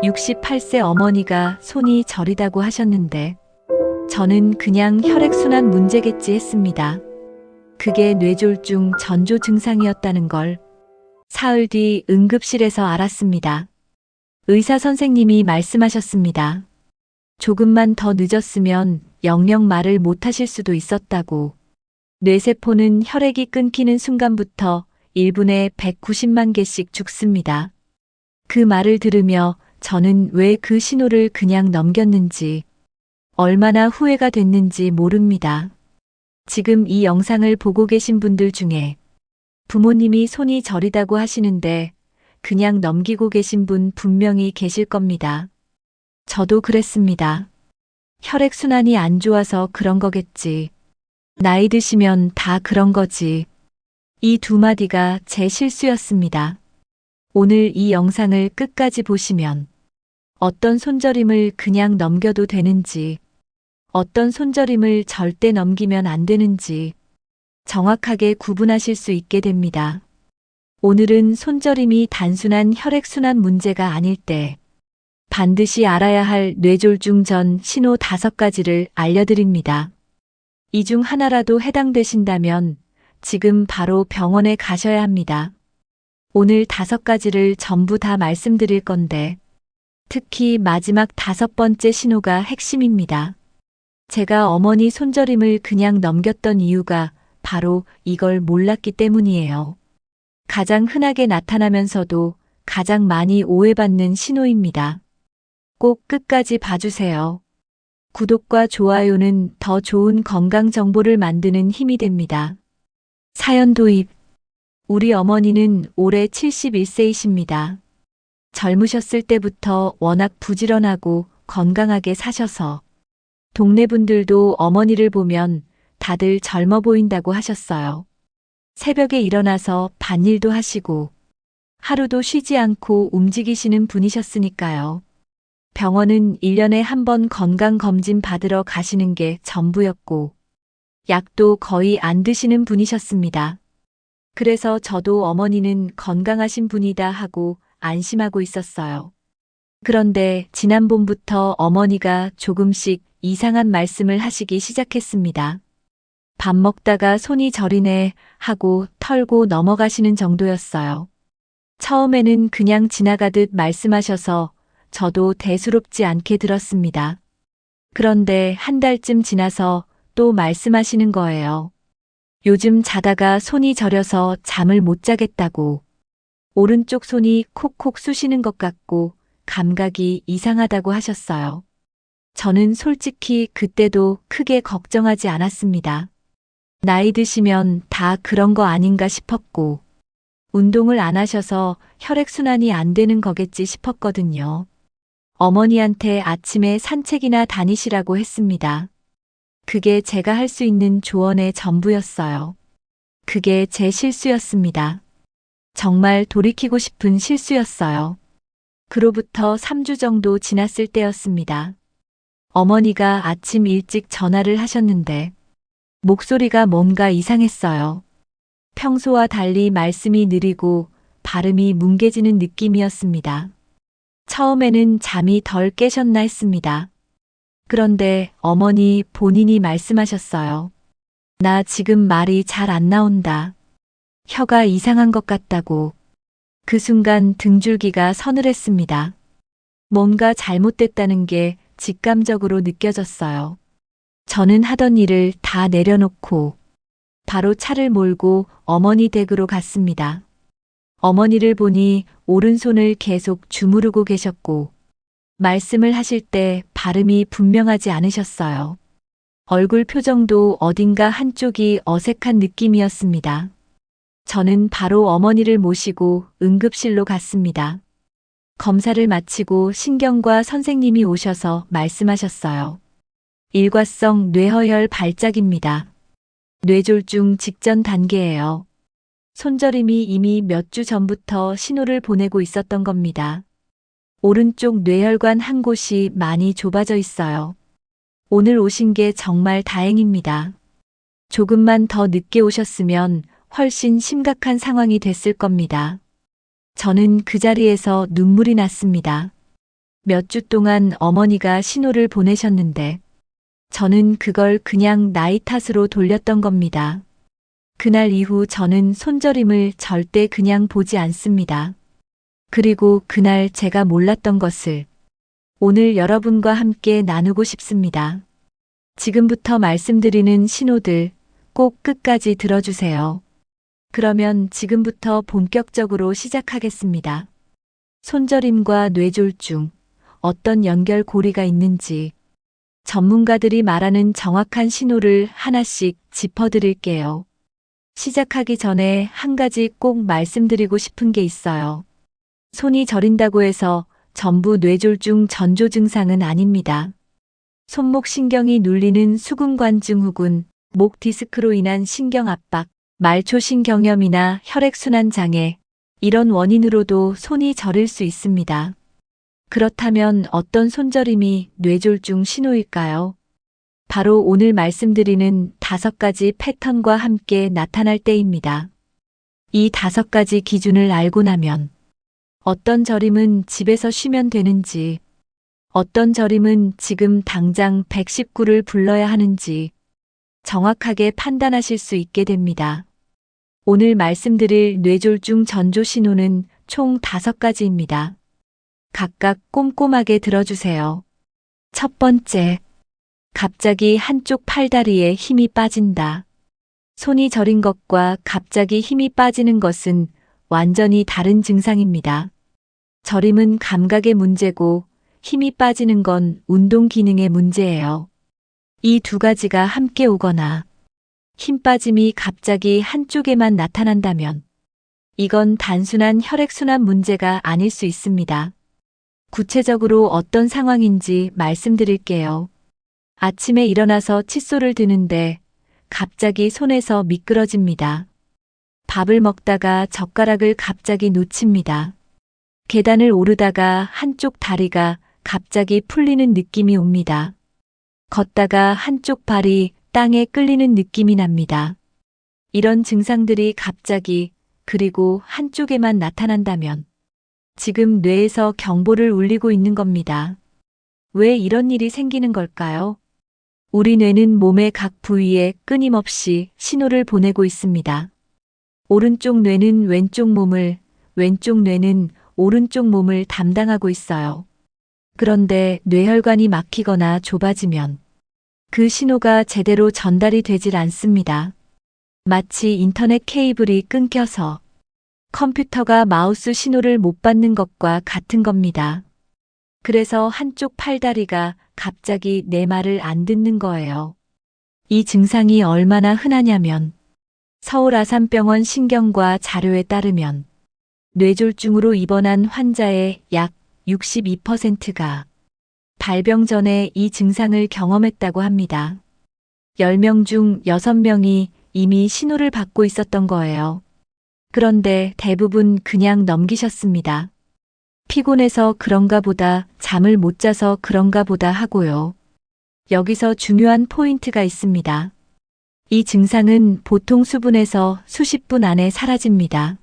68세 어머니가 손이 저리다고 하셨는데 저는 그냥 혈액순환 문제겠지 했습니다. 그게 뇌졸중 전조 증상이었다는 걸 사흘 뒤 응급실에서 알았습니다. 의사 선생님이 말씀하셨습니다. 조금만 더 늦었으면 영영 말을 못하실 수도 있었다고. 뇌세포는 혈액이 끊기는 순간부터 1분에 190만 개씩 죽습니다. 그 말을 들으며 저는 왜 그 신호를 그냥 넘겼는지, 얼마나 후회가 됐는지 모릅니다. 지금 이 영상을 보고 계신 분들 중에 부모님이 손이 저리다고 하시는데 그냥 넘기고 계신 분 분명히 계실 겁니다. 저도 그랬습니다. 혈액순환이 안 좋아서 그런 거겠지. 나이 드시면 다 그런 거지. 이 두 마디가 제 실수였습니다. 오늘 이 영상을 끝까지 보시면 어떤 손저림을 그냥 넘겨도 되는지, 어떤 손저림을 절대 넘기면 안 되는지 정확하게 구분하실 수 있게 됩니다. 오늘은 손저림이 단순한 혈액순환 문제가 아닐 때 반드시 알아야 할 뇌졸중 전 신호 5가지를 알려드립니다. 이 중 하나라도 해당되신다면 지금 바로 병원에 가셔야 합니다. 오늘 5가지를 전부 다 말씀드릴 건데 특히 마지막 5번째 신호가 핵심입니다. 제가 어머니 손저림을 그냥 넘겼던 이유가 바로 이걸 몰랐기 때문이에요. 가장 흔하게 나타나면서도 가장 많이 오해받는 신호입니다. 꼭 끝까지 봐주세요. 구독과 좋아요는 더 좋은 건강 정보를 만드는 힘이 됩니다. 사연 도입. 우리 어머니는 올해 71세이십니다. 젊으셨을 때부터 워낙 부지런하고 건강하게 사셔서 동네 분들도 어머니를 보면 다들 젊어 보인다고 하셨어요. 새벽에 일어나서 밭일도 하시고 하루도 쉬지 않고 움직이시는 분이셨으니까요. 병원은 1년에 한 번 건강검진 받으러 가시는 게 전부였고 약도 거의 안 드시는 분이셨습니다. 그래서 저도 어머니는 건강하신 분이다 하고 안심하고 있었어요. 그런데 지난 봄부터 어머니가 조금씩 이상한 말씀을 하시기 시작했습니다. 밥 먹다가 손이 저리네 하고 털고 넘어가시는 정도였어요. 처음에는 그냥 지나가듯 말씀하셔서 저도 대수롭지 않게 들었습니다. 그런데 한 달쯤 지나서 또 말씀하시는 거예요. 요즘 자다가 손이 저려서 잠을 못 자겠다고. 오른쪽 손이 콕콕 쑤시는 것 같고 감각이 이상하다고 하셨어요. 저는 솔직히 그때도 크게 걱정하지 않았습니다. 나이 드시면 다 그런 거 아닌가 싶었고 운동을 안 하셔서 혈액순환이 안 되는 거겠지 싶었거든요. 어머니한테 아침에 산책이나 다니시라고 했습니다. 그게 제가 할 수 있는 조언의 전부였어요. 그게 제 실수였습니다. 정말 돌이키고 싶은 실수였어요. 그로부터 3주 정도 지났을 때였습니다. 어머니가 아침 일찍 전화를 하셨는데 목소리가 뭔가 이상했어요. 평소와 달리 말씀이 느리고 발음이 뭉개지는 느낌이었습니다. 처음에는 잠이 덜 깨셨나 했습니다. 그런데 어머니 본인이 말씀하셨어요. 나 지금 말이 잘 안 나온다. 혀가 이상한 것 같다고. 그 순간 등줄기가 서늘했습니다. 뭔가 잘못됐다는 게 직감적으로 느껴졌어요. 저는 하던 일을 다 내려놓고 바로 차를 몰고 어머니 댁으로 갔습니다. 어머니를 보니 오른손을 계속 주무르고 계셨고 말씀을 하실 때 발음이 분명하지 않으셨어요. 얼굴 표정도 어딘가 한쪽이 어색한 느낌이었습니다. 저는 바로 어머니를 모시고 응급실로 갔습니다. 검사를 마치고 신경과 선생님이 오셔서 말씀하셨어요. 일과성 뇌허혈 발작입니다. 뇌졸중 직전 단계예요. 손저림이 이미 몇 주 전부터 신호를 보내고 있었던 겁니다. 오른쪽 뇌혈관 한 곳이 많이 좁아져 있어요. 오늘 오신 게 정말 다행입니다. 조금만 더 늦게 오셨으면 훨씬 심각한 상황이 됐을 겁니다. 저는 그 자리에서 눈물이 났습니다. 몇 주 동안 어머니가 신호를 보내셨는데 저는 그걸 그냥 나이 탓으로 돌렸던 겁니다. 그날 이후 저는 손저림을 절대 그냥 보지 않습니다. 그리고 그날 제가 몰랐던 것을 오늘 여러분과 함께 나누고 싶습니다. 지금부터 말씀드리는 신호들 꼭 끝까지 들어주세요. 그러면 지금부터 본격적으로 시작하겠습니다. 손저림과 뇌졸중, 어떤 연결고리가 있는지 전문가들이 말하는 정확한 신호를 하나씩 짚어드릴게요. 시작하기 전에 한 가지 꼭 말씀드리고 싶은 게 있어요. 손이 저린다고 해서 전부 뇌졸중 전조 증상은 아닙니다. 손목 신경이 눌리는 수근관 증후군, 목 디스크로 인한 신경 압박, 말초신경염이나 혈액순환 장애, 이런 원인으로도 손이 저릴 수 있습니다. 그렇다면 어떤 손저림이 뇌졸중 신호일까요? 바로 오늘 말씀드리는 5가지 패턴과 함께 나타날 때입니다. 이 5가지 기준을 알고 나면 어떤 저림은 집에서 쉬면 되는지, 어떤 저림은 지금 당장 119를 불러야 하는지 정확하게 판단하실 수 있게 됩니다. 오늘 말씀드릴 뇌졸중 전조 신호는 총 5가지입니다. 각각 꼼꼼하게 들어주세요. 첫 번째, 갑자기 한쪽 팔다리에 힘이 빠진다. 손이 저린 것과 갑자기 힘이 빠지는 것은 완전히 다른 증상입니다. 저림은 감각의 문제고 힘이 빠지는 건 운동 기능의 문제예요. 이 2가지가 함께 오거나 힘 빠짐이 갑자기 한쪽에만 나타난다면 이건 단순한 혈액순환 문제가 아닐 수 있습니다. 구체적으로 어떤 상황인지 말씀드릴게요. 아침에 일어나서 칫솔을 드는데 갑자기 손에서 미끄러집니다. 밥을 먹다가 젓가락을 갑자기 놓칩니다. 계단을 오르다가 한쪽 다리가 갑자기 풀리는 느낌이 옵니다. 걷다가 한쪽 발이 땅에 끌리는 느낌이 납니다. 이런 증상들이 갑자기 그리고 한쪽에만 나타난다면 지금 뇌에서 경보를 울리고 있는 겁니다. 왜 이런 일이 생기는 걸까요? 우리 뇌는 몸의 각 부위에 끊임없이 신호를 보내고 있습니다. 오른쪽 뇌는 왼쪽 몸을, 왼쪽 뇌는 오른쪽 몸을 담당하고 있어요. 그런데 뇌혈관이 막히거나 좁아지면 그 신호가 제대로 전달이 되질 않습니다. 마치 인터넷 케이블이 끊겨서 컴퓨터가 마우스 신호를 못 받는 것과 같은 겁니다. 그래서 한쪽 팔다리가 갑자기 내 말을 안 듣는 거예요. 이 증상이 얼마나 흔하냐면 서울 아산병원 신경과 자료에 따르면 뇌졸중으로 입원한 환자의 약 62%가 발병 전에 이 증상을 경험했다고 합니다. 10명 중 6명이 이미 신호를 받고 있었던 거예요. 그런데 대부분 그냥 넘기셨습니다. 피곤해서 그런가 보다, 잠을 못 자서 그런가 보다 하고요. 여기서 중요한 포인트가 있습니다. 이 증상은 보통 수분에서 수십 분 안에 사라집니다.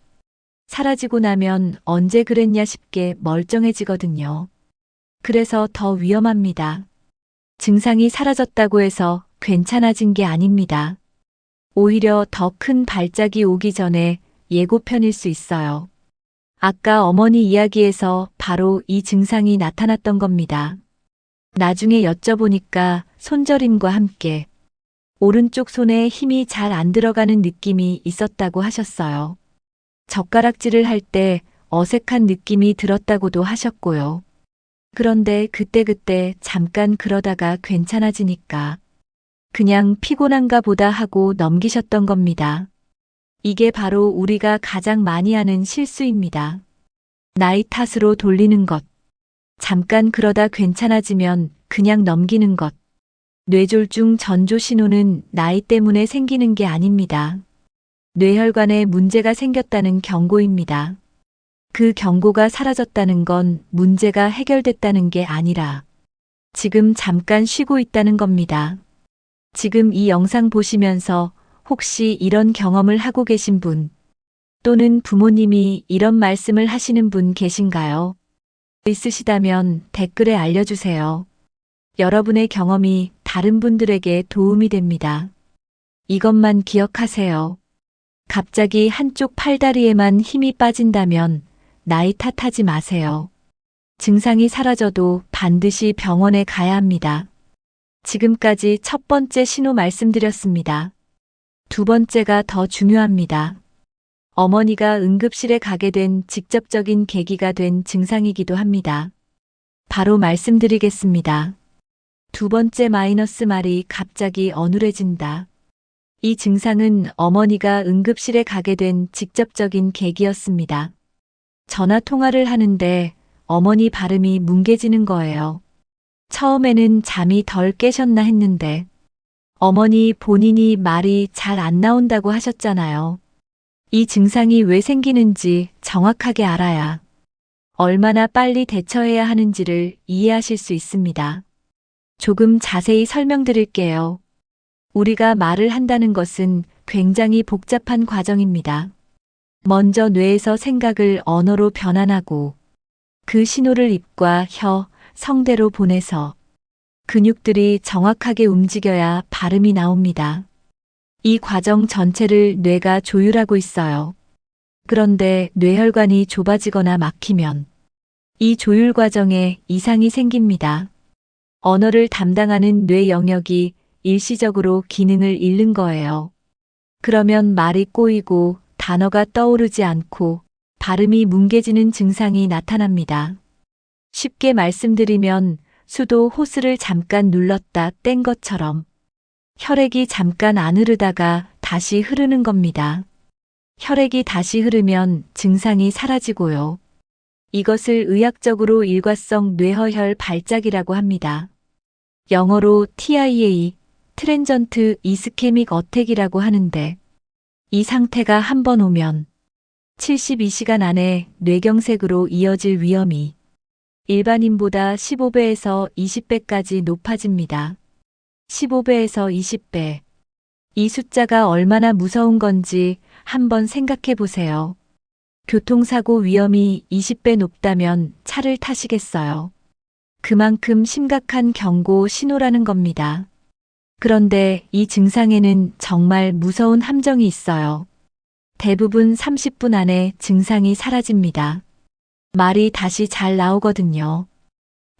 사라지고 나면 언제 그랬냐 싶게 멀쩡해지거든요. 그래서 더 위험합니다. 증상이 사라졌다고 해서 괜찮아진 게 아닙니다. 오히려 더 큰 발작이 오기 전에 예고편일 수 있어요. 아까 어머니 이야기에서 바로 이 증상이 나타났던 겁니다. 나중에 여쭤보니까 손저림과 함께 오른쪽 손에 힘이 잘 안 들어가는 느낌이 있었다고 하셨어요. 젓가락질을 할 때 어색한 느낌이 들었다고도 하셨고요. 그런데 그때그때 잠깐 그러다가 괜찮아지니까 그냥 피곤한가 보다 하고 넘기셨던 겁니다. 이게 바로 우리가 가장 많이 하는 실수입니다. 나이 탓으로 돌리는 것. 잠깐 그러다 괜찮아지면 그냥 넘기는 것. 뇌졸중 전조 신호는 나이 때문에 생기는 게 아닙니다. 뇌혈관에 문제가 생겼다는 경고입니다. 그 경고가 사라졌다는 건 문제가 해결됐다는 게 아니라 지금 잠깐 쉬고 있다는 겁니다. 지금 이 영상 보시면서 혹시 이런 경험을 하고 계신 분 또는 부모님이 이런 말씀을 하시는 분 계신가요? 있으시다면 댓글에 알려주세요. 여러분의 경험이 다른 분들에게 도움이 됩니다. 이것만 기억하세요. 갑자기 한쪽 팔다리에만 힘이 빠진다면 나이 탓하지 마세요. 증상이 사라져도 반드시 병원에 가야 합니다. 지금까지 첫 번째 신호 말씀드렸습니다. 두 번째가 더 중요합니다. 어머니가 응급실에 가게 된 직접적인 계기가 된 증상이기도 합니다. 바로 말씀드리겠습니다. 두 번째 마이너스 말이 갑자기 어눌해진다. 이 증상은 어머니가 응급실에 가게 된 직접적인 계기였습니다. 전화 통화를 하는데 어머니 발음이 뭉개지는 거예요. 처음에는 잠이 덜 깨셨나 했는데 어머니 본인이 말이 잘 안 나온다고 하셨잖아요. 이 증상이 왜 생기는지 정확하게 알아야 얼마나 빨리 대처해야 하는지를 이해하실 수 있습니다. 조금 자세히 설명드릴게요. 우리가 말을 한다는 것은 굉장히 복잡한 과정입니다. 먼저 뇌에서 생각을 언어로 변환하고 그 신호를 입과 혀, 성대로 보내서 근육들이 정확하게 움직여야 발음이 나옵니다. 이 과정 전체를 뇌가 조율하고 있어요. 그런데 뇌혈관이 좁아지거나 막히면 이 조율 과정에 이상이 생깁니다. 언어를 담당하는 뇌 영역이 일시적으로 기능을 잃는 거예요. 그러면 말이 꼬이고 단어가 떠오르지 않고 발음이 뭉개지는 증상이 나타납니다. 쉽게 말씀드리면 수도 호스를 잠깐 눌렀다 뗀 것처럼 혈액이 잠깐 안 흐르다가 다시 흐르는 겁니다. 혈액이 다시 흐르면 증상이 사라지고요. 이것을 의학적으로 일과성 뇌허혈 발작이라고 합니다. 영어로 TIA, 트랜전트 이스케믹 어택이라고 하는데 이 상태가 한 번 오면 72시간 안에 뇌경색으로 이어질 위험이 일반인보다 15배에서 20배까지 높아집니다. 15배에서 20배. 이 숫자가 얼마나 무서운 건지 한번 생각해 보세요. 교통사고 위험이 20배 높다면 차를 타시겠어요? 그만큼 심각한 경고 신호라는 겁니다. 그런데 이 증상에는 정말 무서운 함정이 있어요. 대부분 30분 안에 증상이 사라집니다. 말이 다시 잘 나오거든요.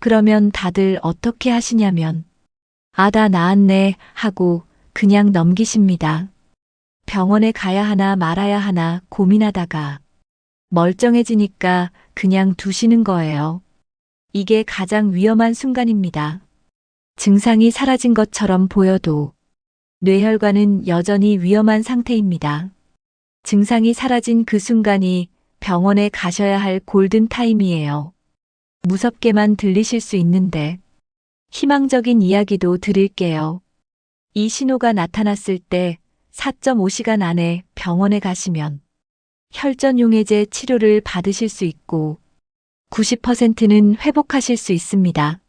그러면 다들 어떻게 하시냐면 아, 다 나았네 하고 그냥 넘기십니다. 병원에 가야 하나 말아야 하나 고민하다가 멀쩡해지니까 그냥 두시는 거예요. 이게 가장 위험한 순간입니다. 증상이 사라진 것처럼 보여도 뇌혈관은 여전히 위험한 상태입니다. 증상이 사라진 그 순간이 병원에 가셔야 할 골든타임이에요. 무섭게만 들리실 수 있는데 희망적인 이야기도 드릴게요. 이 신호가 나타났을 때 4.5시간 안에 병원에 가시면 혈전용해제 치료를 받으실 수 있고 90%는 회복하실 수 있습니다.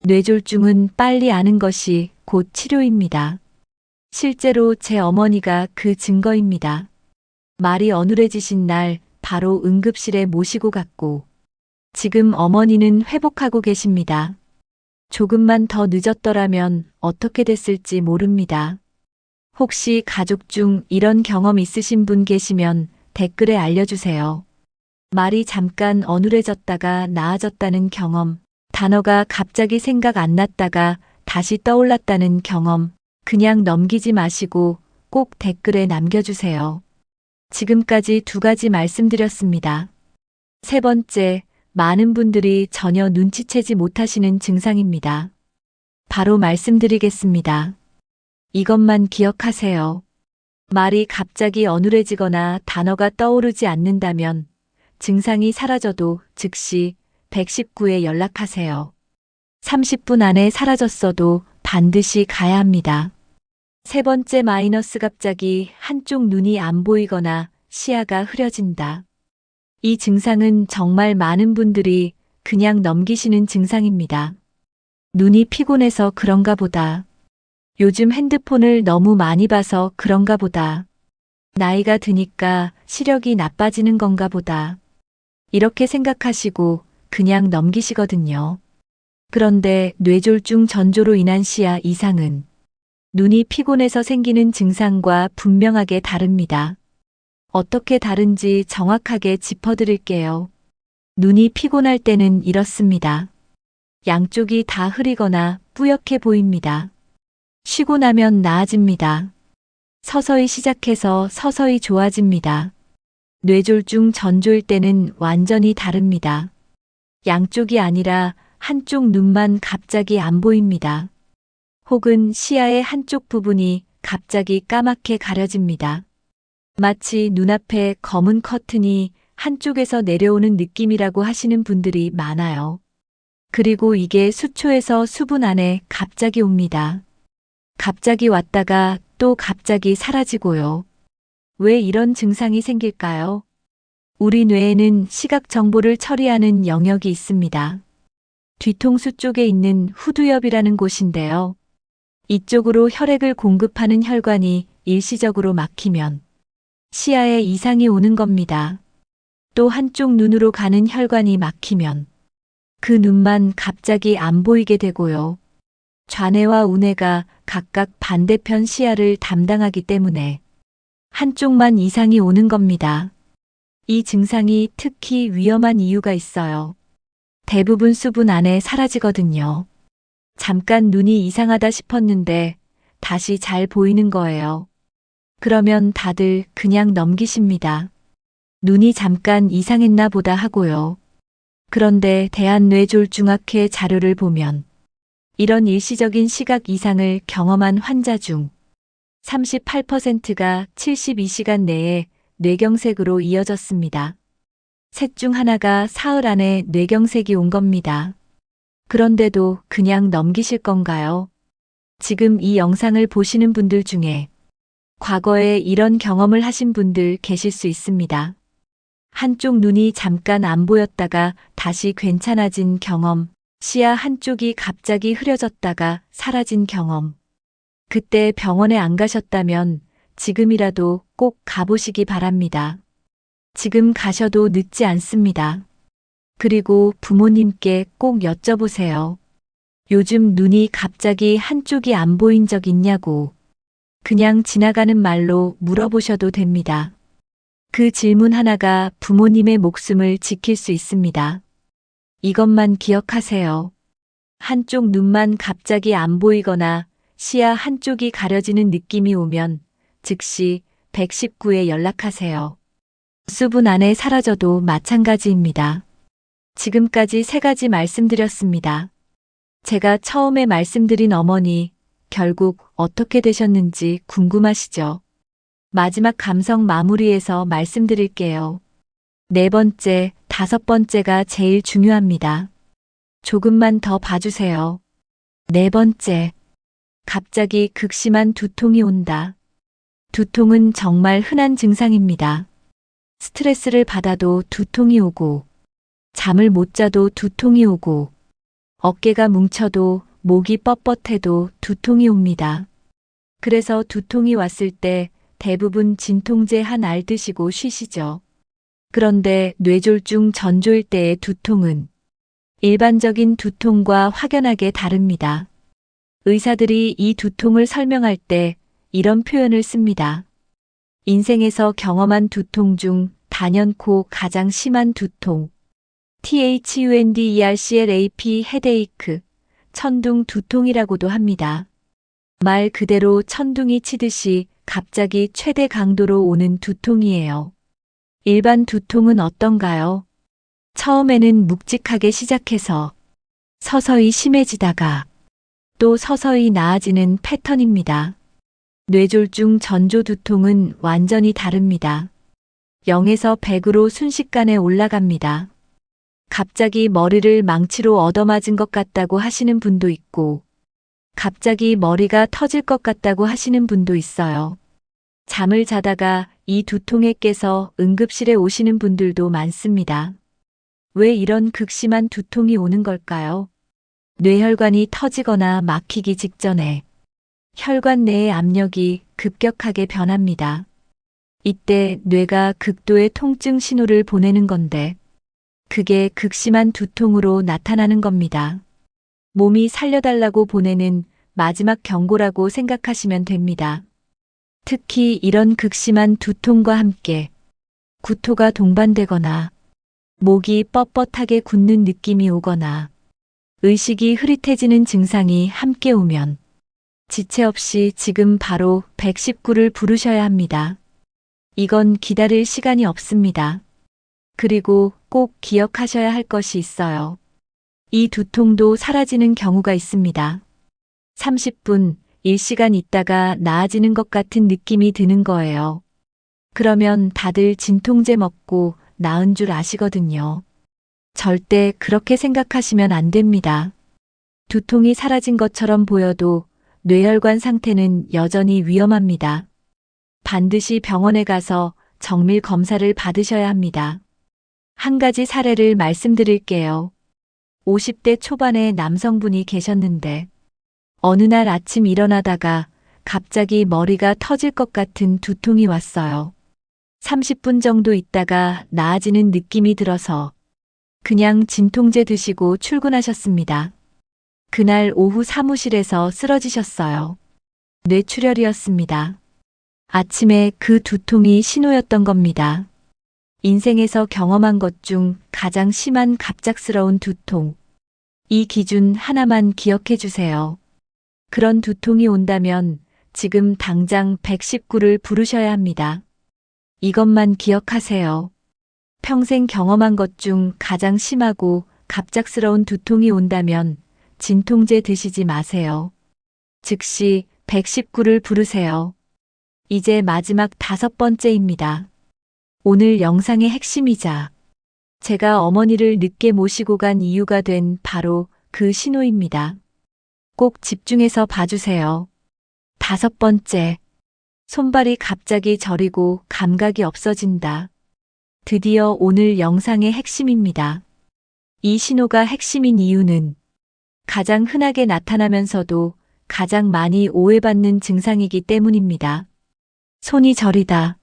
뇌졸중은 빨리 아는 것이 곧 치료입니다. 실제로 제 어머니가 그 증거입니다. 말이 어눌해지신 날 바로 응급실에 모시고 갔고 지금 어머니는 회복하고 계십니다. 조금만 더 늦었더라면 어떻게 됐을지 모릅니다. 혹시 가족 중 이런 경험 있으신 분 계시면 댓글에 알려주세요. 말이 잠깐 어눌해졌다가 나아졌다는 경험, 단어가 갑자기 생각 안 났다가 다시 떠올랐다는 경험, 그냥 넘기지 마시고 꼭 댓글에 남겨주세요. 지금까지 두 가지 말씀드렸습니다. 세 번째, 많은 분들이 전혀 눈치채지 못하시는 증상입니다. 바로 말씀드리겠습니다. 이것만 기억하세요. 말이 갑자기 어눌해지거나 단어가 떠오르지 않는다면 증상이 사라져도 즉시 119에 연락하세요. 30분 안에 사라졌어도 반드시 가야 합니다. 세 번째 마이너스, 갑자기 한쪽 눈이 안 보이거나 시야가 흐려진다. 이 증상은 정말 많은 분들이 그냥 넘기시는 증상입니다. 눈이 피곤해서 그런가 보다. 요즘 핸드폰을 너무 많이 봐서 그런가 보다. 나이가 드니까 시력이 나빠지는 건가 보다. 이렇게 생각하시고 그냥 넘기시거든요. 그런데 뇌졸중 전조로 인한 시야 이상은 눈이 피곤해서 생기는 증상과 분명하게 다릅니다. 어떻게 다른지 정확하게 짚어드릴게요. 눈이 피곤할 때는 이렇습니다. 양쪽이 다 흐리거나 뿌옇게 보입니다. 쉬고 나면 나아집니다. 서서히 시작해서 서서히 좋아집니다. 뇌졸중 전조일 때는 완전히 다릅니다. 양쪽이 아니라 한쪽 눈만 갑자기 안 보입니다. 혹은 시야의 한쪽 부분이 갑자기 까맣게 가려집니다. 마치 눈앞에 검은 커튼이 한쪽에서 내려오는 느낌이라고 하시는 분들이 많아요. 그리고 이게 수초에서 수분 안에 갑자기 옵니다. 갑자기 왔다가 또 갑자기 사라지고요. 왜 이런 증상이 생길까요? 우리 뇌에는 시각 정보를 처리하는 영역이 있습니다. 뒤통수 쪽에 있는 후두엽이라는 곳인데요. 이쪽으로 혈액을 공급하는 혈관이 일시적으로 막히면 시야에 이상이 오는 겁니다. 또 한쪽 눈으로 가는 혈관이 막히면 그 눈만 갑자기 안 보이게 되고요. 좌뇌와 우뇌가 각각 반대편 시야를 담당하기 때문에 한쪽만 이상이 오는 겁니다. 이 증상이 특히 위험한 이유가 있어요. 대부분 수분 안에 사라지거든요. 잠깐 눈이 이상하다 싶었는데 다시 잘 보이는 거예요. 그러면 다들 그냥 넘기십니다. 눈이 잠깐 이상했나 보다 하고요. 그런데 대한뇌졸중학회 자료를 보면 이런 일시적인 시각 이상을 경험한 환자 중 38%가 72시간 내에 뇌경색으로 이어졌습니다. 셋 중 하나가 사흘 안에 뇌경색이 온 겁니다. 그런데도 그냥 넘기실 건가요? 지금 이 영상을 보시는 분들 중에 과거에 이런 경험을 하신 분들 계실 수 있습니다. 한쪽 눈이 잠깐 안 보였다가 다시 괜찮아진 경험, 시야 한쪽이 갑자기 흐려졌다가 사라진 경험. 그때 병원에 안 가셨다면 지금이라도 꼭 가보시기 바랍니다. 지금 가셔도 늦지 않습니다. 그리고 부모님께 꼭 여쭤보세요. 요즘 눈이 갑자기 한쪽이 안 보인 적 있냐고. 그냥 지나가는 말로 물어보셔도 됩니다. 그 질문 하나가 부모님의 목숨을 지킬 수 있습니다. 이것만 기억하세요. 한쪽 눈만 갑자기 안 보이거나 시야 한쪽이 가려지는 느낌이 오면 즉시 119에 연락하세요. 수분 안에 사라져도 마찬가지입니다. 지금까지 3가지 말씀드렸습니다. 제가 처음에 말씀드린 어머니, 결국 어떻게 되셨는지 궁금하시죠? 마지막 감성 마무리해서 말씀드릴게요. 4번째, 5번째가 제일 중요합니다. 조금만 더 봐주세요. 4번째, 갑자기 극심한 두통이 온다. 두통은 정말 흔한 증상입니다. 스트레스를 받아도 두통이 오고, 잠을 못 자도 두통이 오고, 어깨가 뭉쳐도 목이 뻣뻣해도 두통이 옵니다. 그래서 두통이 왔을 때 대부분 진통제 한 알 드시고 쉬시죠. 그런데 뇌졸중 전조일 때의 두통은 일반적인 두통과 확연하게 다릅니다. 의사들이 이 두통을 설명할 때 이런 표현을 씁니다. 인생에서 경험한 두통 중 단연코 가장 심한 두통. THUNDERCLAP 헤데이크, 천둥 두통이라고도 합니다. 말 그대로 천둥이 치듯이 갑자기 최대 강도로 오는 두통이에요. 일반 두통은 어떤가요? 처음에는 묵직하게 시작해서 서서히 심해지다가 또 서서히 나아지는 패턴입니다. 뇌졸중 전조 두통은 완전히 다릅니다. 0에서 100으로 순식간에 올라갑니다. 갑자기 머리를 망치로 얻어맞은 것 같다고 하시는 분도 있고, 갑자기 머리가 터질 것 같다고 하시는 분도 있어요. 잠을 자다가 이 두통에 깨서 응급실에 오시는 분들도 많습니다. 왜 이런 극심한 두통이 오는 걸까요? 뇌혈관이 터지거나 막히기 직전에 혈관 내의 압력이 급격하게 변합니다. 이때 뇌가 극도의 통증 신호를 보내는 건데, 그게 극심한 두통으로 나타나는 겁니다. 몸이 살려달라고 보내는 마지막 경고라고 생각하시면 됩니다. 특히 이런 극심한 두통과 함께 구토가 동반되거나 목이 뻣뻣하게 굳는 느낌이 오거나 의식이 흐릿해지는 증상이 함께 오면 지체 없이 지금 바로 119를 부르셔야 합니다. 이건 기다릴 시간이 없습니다. 그리고 꼭 기억하셔야 할 것이 있어요. 이 두통도 사라지는 경우가 있습니다. 30분, 1시간 있다가 나아지는 것 같은 느낌이 드는 거예요. 그러면 다들 진통제 먹고 나은 줄 아시거든요. 절대 그렇게 생각하시면 안 됩니다. 두통이 사라진 것처럼 보여도 뇌혈관 상태는 여전히 위험합니다. 반드시 병원에 가서 정밀 검사를 받으셔야 합니다. 한 가지 사례를 말씀드릴게요. 50대 초반의 남성분이 계셨는데 어느 날 아침 일어나다가 갑자기 머리가 터질 것 같은 두통이 왔어요. 30분 정도 있다가 나아지는 느낌이 들어서 그냥 진통제 드시고 출근하셨습니다. 그날 오후 사무실에서 쓰러지셨어요. 뇌출혈이었습니다. 아침에 그 두통이 신호였던 겁니다. 인생에서 경험한 것 중 가장 심한 갑작스러운 두통. 이 기준 하나만 기억해 주세요. 그런 두통이 온다면 지금 당장 119를 부르셔야 합니다. 이것만 기억하세요. 평생 경험한 것 중 가장 심하고 갑작스러운 두통이 온다면 진통제 드시지 마세요. 즉시 119를 부르세요. 이제 마지막 5번째입니다. 오늘 영상의 핵심이자 제가 어머니를 늦게 모시고 간 이유가 된 바로 그 신호입니다. 꼭 집중해서 봐주세요. 5번째, 손발이 갑자기 저리고 감각이 없어진다. 드디어 오늘 영상의 핵심입니다. 이 신호가 핵심인 이유는 가장 흔하게 나타나면서도 가장 많이 오해받는 증상이기 때문입니다. 손이 저리다.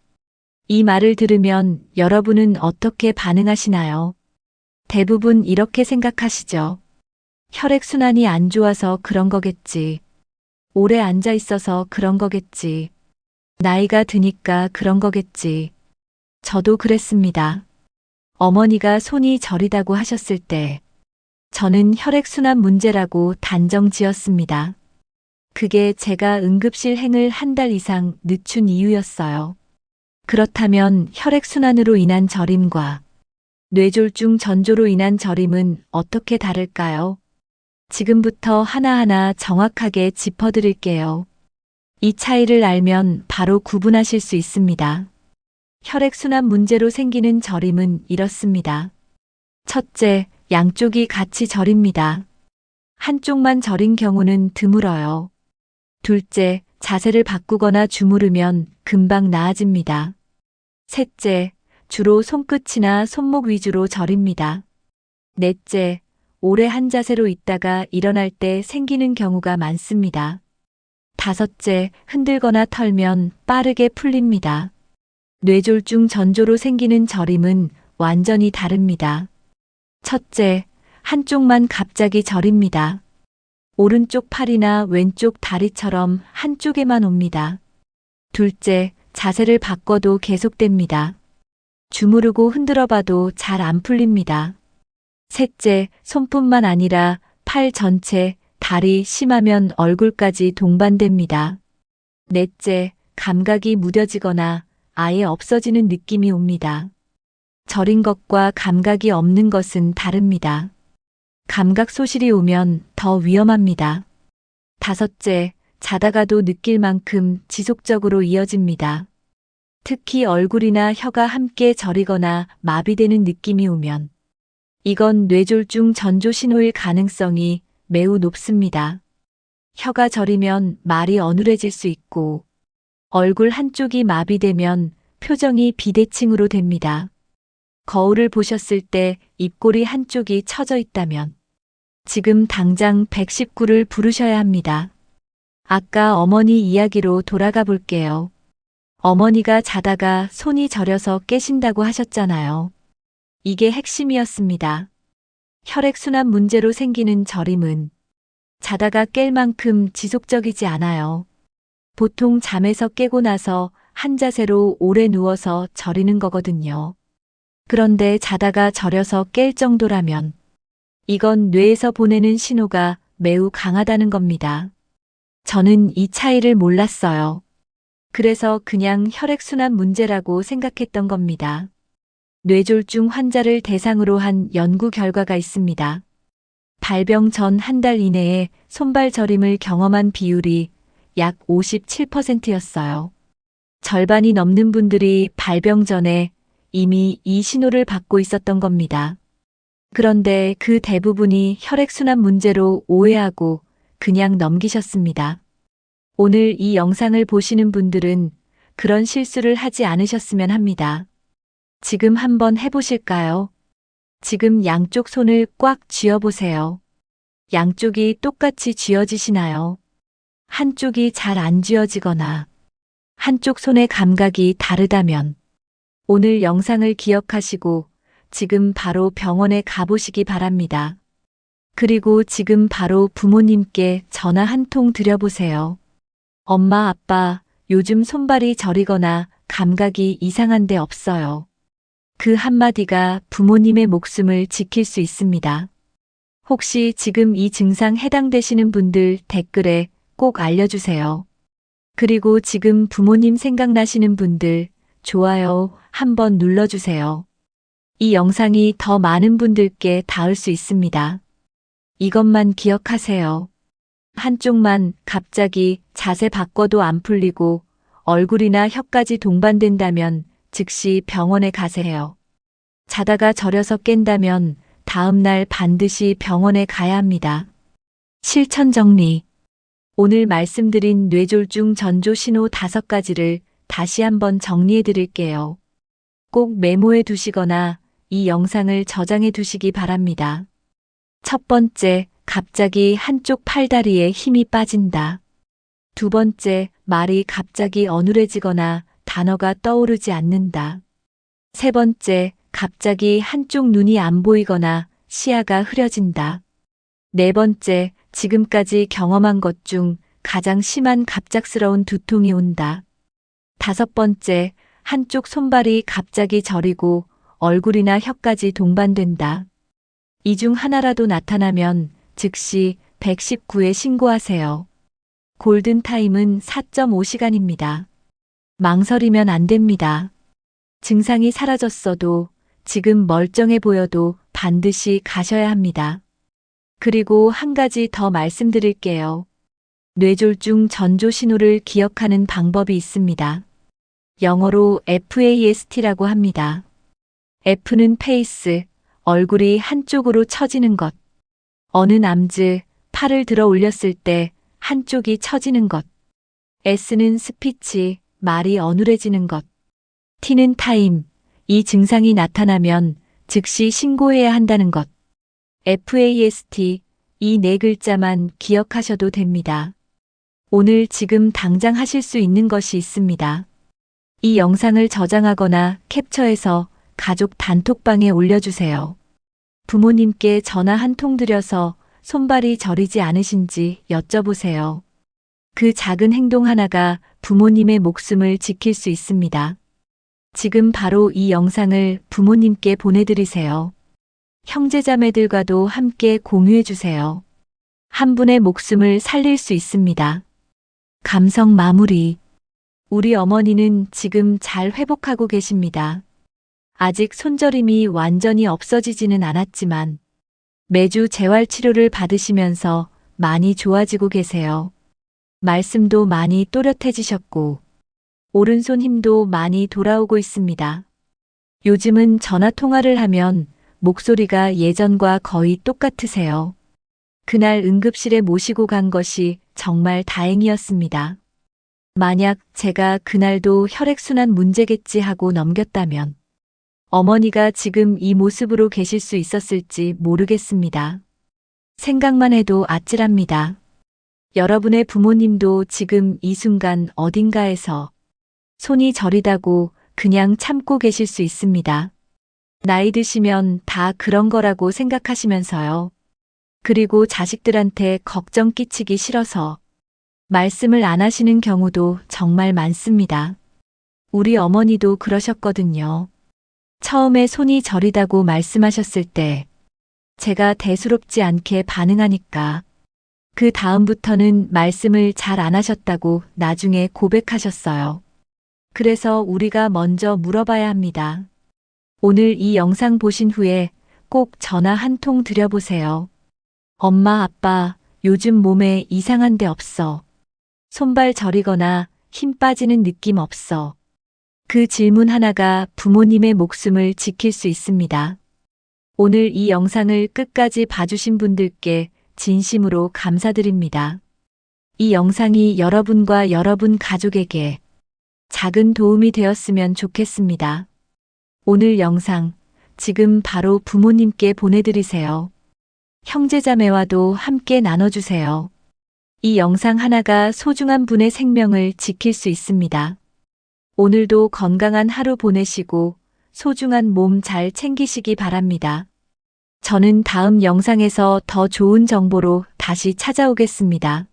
이 말을 들으면 여러분은 어떻게 반응하시나요? 대부분 이렇게 생각하시죠. 혈액순환이 안 좋아서 그런 거겠지. 오래 앉아 있어서 그런 거겠지. 나이가 드니까 그런 거겠지. 저도 그랬습니다. 어머니가 손이 저리다고 하셨을 때 저는 혈액순환 문제라고 단정 지었습니다. 그게 제가 응급실 행을 한 달 이상 늦춘 이유였어요. 그렇다면 혈액순환으로 인한 저림과 뇌졸중 전조로 인한 저림은 어떻게 다를까요? 지금부터 하나하나 정확하게 짚어드릴게요. 이 차이를 알면 바로 구분하실 수 있습니다. 혈액순환 문제로 생기는 저림은 이렇습니다. 첫째, 양쪽이 같이 저립니다. 한쪽만 저린 경우는 드물어요. 둘째, 자세를 바꾸거나 주무르면 금방 나아집니다. 셋째, 주로 손끝이나 손목 위주로 저립니다. 넷째, 오래 한 자세로 있다가 일어날 때 생기는 경우가 많습니다. 다섯째, 흔들거나 털면 빠르게 풀립니다. 뇌졸중 전조로 생기는 저림은 완전히 다릅니다. 첫째, 한쪽만 갑자기 저립니다. 오른쪽 팔이나 왼쪽 다리처럼 한쪽에만 옵니다. 둘째, 자세를 바꿔도 계속됩니다. 주무르고 흔들어 봐도 잘 안 풀립니다. 셋째, 손뿐만 아니라 팔 전체, 다리, 심하면 얼굴까지 동반됩니다. 넷째, 감각이 무뎌지거나 아예 없어지는 느낌이 옵니다. 저린 것과 감각이 없는 것은 다릅니다. 감각 소실이 오면 더 위험합니다. 다섯째, 자다가도 느낄 만큼 지속적으로 이어집니다. 특히 얼굴이나 혀가 함께 저리거나 마비되는 느낌이 오면 이건 뇌졸중 전조 신호일 가능성이 매우 높습니다. 혀가 저리면 말이 어눌해질 수 있고 얼굴 한쪽이 마비되면 표정이 비대칭으로 됩니다. 거울을 보셨을 때 입꼬리 한쪽이 처져 있다면 지금 당장 119를 부르셔야 합니다. 아까 어머니 이야기로 돌아가 볼게요. 어머니가 자다가 손이 저려서 깨신다고 하셨잖아요. 이게 핵심이었습니다. 혈액순환 문제로 생기는 저림은 자다가 깰 만큼 지속적이지 않아요. 보통 잠에서 깨고 나서 한 자세로 오래 누워서 저리는 거거든요. 그런데 자다가 저려서 깰 정도라면 이건 뇌에서 보내는 신호가 매우 강하다는 겁니다. 저는 이 차이를 몰랐어요. 그래서 그냥 혈액순환 문제라고 생각했던 겁니다. 뇌졸중 환자를 대상으로 한 연구 결과가 있습니다. 발병 전 한 달 이내에 손발 저림을 경험한 비율이 약 57%였어요. 절반이 넘는 분들이 발병 전에 이미 이 신호를 받고 있었던 겁니다. 그런데 그 대부분이 혈액순환 문제로 오해하고 그냥 넘기셨습니다. 오늘 이 영상을 보시는 분들은 그런 실수를 하지 않으셨으면 합니다. 지금 한번 해보실까요? 지금 양쪽 손을 꽉 쥐어보세요. 양쪽이 똑같이 쥐어지시나요? 한쪽이 잘 안 쥐어지거나 한쪽 손의 감각이 다르다면 오늘 영상을 기억하시고 지금 바로 병원에 가보시기 바랍니다. 그리고 지금 바로 부모님께 전화 한 통 드려보세요. 엄마, 아빠, 요즘 손발이 저리거나 감각이 이상한 데 없어요. 그 한마디가 부모님의 목숨을 지킬 수 있습니다. 혹시 지금 이 증상 해당되시는 분들 댓글에 꼭 알려주세요. 그리고 지금 부모님 생각나시는 분들 좋아요 한번 눌러주세요. 이 영상이 더 많은 분들께 닿을 수 있습니다. 이것만 기억하세요. 한쪽만 갑자기 자세 바꿔도 안 풀리고 얼굴이나 혀까지 동반된다면 즉시 병원에 가세요. 자다가 저려서 깬다면 다음날 반드시 병원에 가야 합니다. 실천 정리. 오늘 말씀드린 뇌졸중 전조 신호 5가지를 다시 한번 정리해 드릴게요. 꼭 메모해 두시거나 이 영상을 저장해 두시기 바랍니다. 첫 번째, 갑자기 한쪽 팔다리에 힘이 빠진다. 두 번째, 말이 갑자기 어눌해지거나 단어가 떠오르지 않는다. 세 번째, 갑자기 한쪽 눈이 안 보이거나 시야가 흐려진다. 네 번째, 지금까지 경험한 것 중 가장 심한 갑작스러운 두통이 온다. 다섯 번째, 한쪽 손발이 갑자기 저리고 얼굴이나 혀까지 동반된다. 이 중 하나라도 나타나면 즉시 119에 신고하세요. 골든타임은 4.5시간입니다. 망설이면 안 됩니다. 증상이 사라졌어도 지금 멀쩡해 보여도 반드시 가셔야 합니다. 그리고 한 가지 더 말씀드릴게요. 뇌졸중 전조 신호를 기억하는 방법이 있습니다. 영어로 FAST라고 합니다. F는 페이스, 얼굴이 한쪽으로 처지는 것. 어느 남즈, 팔을 들어 올렸을 때 한쪽이 처지는 것. S는 스피치, 말이 어눌해지는 것. T는 타임, 이 증상이 나타나면 즉시 신고해야 한다는 것. FAST, 이 네 글자만 기억하셔도 됩니다. 오늘 지금 당장 하실 수 있는 것이 있습니다. 이 영상을 저장하거나 캡처해서 가족 단톡방에 올려주세요. 부모님께 전화 한 통 드려서 손발이 저리지 않으신지 여쭤보세요. 그 작은 행동 하나가 부모님의 목숨을 지킬 수 있습니다. 지금 바로 이 영상을 부모님께 보내드리세요. 형제자매들과도 함께 공유해주세요. 한 분의 목숨을 살릴 수 있습니다. 감성 마무리. 우리 어머니는 지금 잘 회복하고 계십니다. 아직 손저림이 완전히 없어지지는 않았지만 매주 재활치료를 받으시면서 많이 좋아지고 계세요. 말씀도 많이 또렷해지셨고 오른손 힘도 많이 돌아오고 있습니다. 요즘은 전화 통화를 하면 목소리가 예전과 거의 똑같으세요. 그날 응급실에 모시고 간 것이 정말 다행이었습니다. 만약 제가 그날도 혈액순환 문제겠지 하고 넘겼다면 어머니가 지금 이 모습으로 계실 수 있었을지 모르겠습니다. 생각만 해도 아찔합니다. 여러분의 부모님도 지금 이 순간 어딘가에서 손이 저리다고 그냥 참고 계실 수 있습니다. 나이 드시면 다 그런 거라고 생각하시면서요. 그리고 자식들한테 걱정 끼치기 싫어서 말씀을 안 하시는 경우도 정말 많습니다. 우리 어머니도 그러셨거든요. 처음에 손이 저리다고 말씀하셨을 때 제가 대수롭지 않게 반응하니까 그 다음부터는 말씀을 잘 안 하셨다고 나중에 고백하셨어요. 그래서 우리가 먼저 물어봐야 합니다. 오늘 이 영상 보신 후에 꼭 전화 한 통 드려보세요. 엄마, 아빠, 요즘 몸에 이상한 데 없어. 손발 저리거나 힘 빠지는 느낌 없어. 그 질문 하나가 부모님의 목숨을 지킬 수 있습니다. 오늘 이 영상을 끝까지 봐주신 분들께 진심으로 감사드립니다. 이 영상이 여러분과 여러분 가족에게 작은 도움이 되었으면 좋겠습니다. 오늘 영상 지금 바로 부모님께 보내드리세요. 형제자매와도 함께 나눠주세요. 이 영상 하나가 소중한 분의 생명을 지킬 수 있습니다. 오늘도 건강한 하루 보내시고 소중한 몸 잘 챙기시기 바랍니다. 저는 다음 영상에서 더 좋은 정보로 다시 찾아오겠습니다.